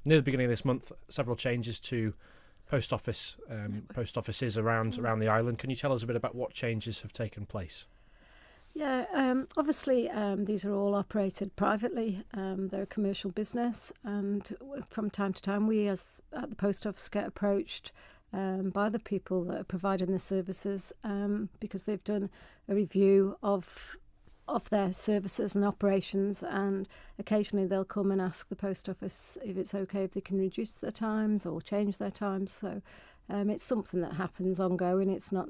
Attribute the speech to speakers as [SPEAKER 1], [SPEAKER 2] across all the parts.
[SPEAKER 1] near the beginning of this month, several changes to post offices around the island. Can you tell us a bit about what changes have taken place?
[SPEAKER 2] Yeah, obviously these are all operated privately. They're a commercial business, and from time to time we as at the post office get approached by the people that are providing the services because they've done a review of their services and operations, and occasionally they'll come and ask the post office if it's okay if they can reduce their times or change their times. So it's something that happens ongoing. It's not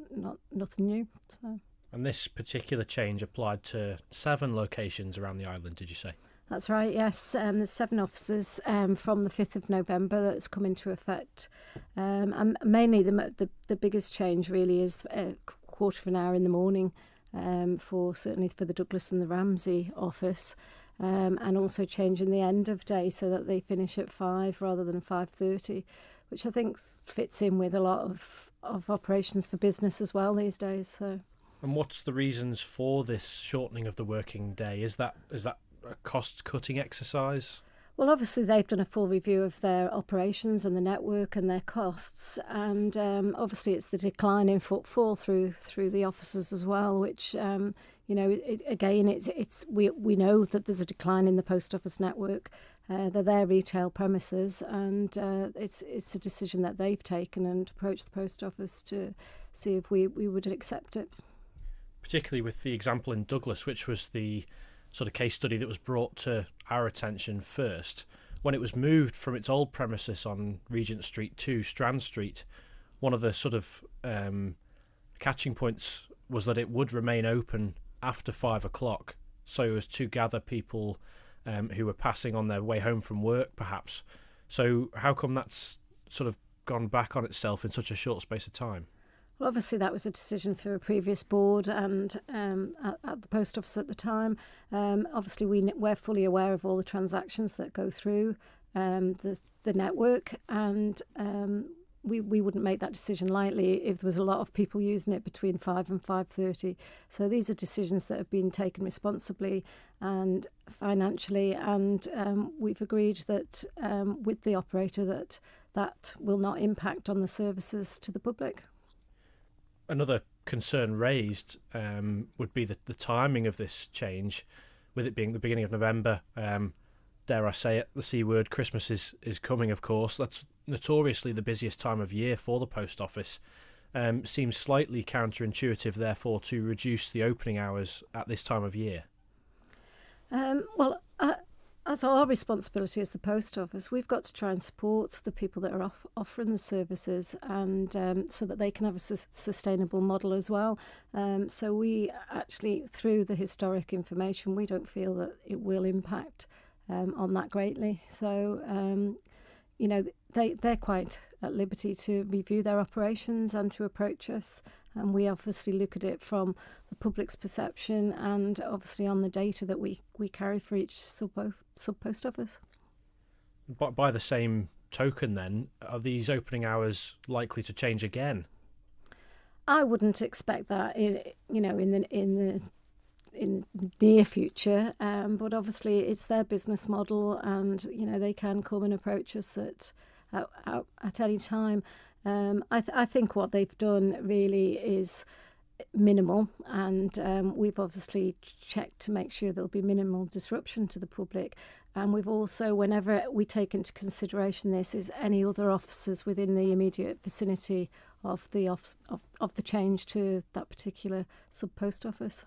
[SPEAKER 2] nothing new. So.
[SPEAKER 1] And this particular change applied to 7 locations around the island, did you say?
[SPEAKER 2] That's right, yes. There's 7 offices from the 5th of November that's come into effect. And mainly the biggest change really is a quarter of an hour in the morning certainly for the Douglas and the Ramsey office, and also changing the end of day so that they finish at 5 rather than 5:30, which I think fits in with a lot of operations for business as well these days. So.
[SPEAKER 1] And what's the reasons for this shortening of the working day? Is that a cost-cutting exercise?
[SPEAKER 2] Well, obviously they've done a full review of their operations and the network and their costs, and obviously it's the decline in footfall through the offices as well, which we know that there's a decline in the post office network. They're their retail premises, and it's a decision that they've taken and approached the post office to see if we would accept it.
[SPEAKER 1] Particularly with the example in Douglas, which was the sort of case study that was brought to our attention first. When it was moved from its old premises on Regent Street to Strand Street, one of the sort of catching points was that it would remain open after 5 o'clock, so as to gather people who were passing on their way home from work, perhaps. So how come that's sort of gone back on itself in such a short space of time?
[SPEAKER 2] Well, obviously that was a decision for a previous board and at the post office at the time. Obviously we're fully aware of all the transactions that go through the network, and we wouldn't make that decision lightly if there was a lot of people using it between 5 and 5:30. So these are decisions that have been taken responsibly and financially, and we've agreed that with the operator that will not impact on the services to the public.
[SPEAKER 1] Another concern raised would be the timing of this change, with it being the beginning of November. Dare I say it, the C word, Christmas is coming, of course. That's notoriously the busiest time of year for the post office. Seems slightly counterintuitive, therefore, to reduce the opening hours at this time of year.
[SPEAKER 2] That's our responsibility as the post office. We've got to try and support the people that are offering the services, and so that they can have a sustainable model as well. So we actually, through the historic information, we don't feel that it will impact on that greatly. So, they're quite at liberty to review their operations and to approach us. And we obviously look at it from the public's perception and obviously on the data that we carry for each sub post office.
[SPEAKER 1] But by the same token then, are these opening hours likely to change again?
[SPEAKER 2] I wouldn't expect that in the near future, but obviously it's their business model, and they can come and approach us at any time. I think what they've done really is minimal, and we've obviously checked to make sure there'll be minimal disruption to the public. And we've also, whenever we take into consideration this, is any other officers within the immediate vicinity of the change to that particular sub post office.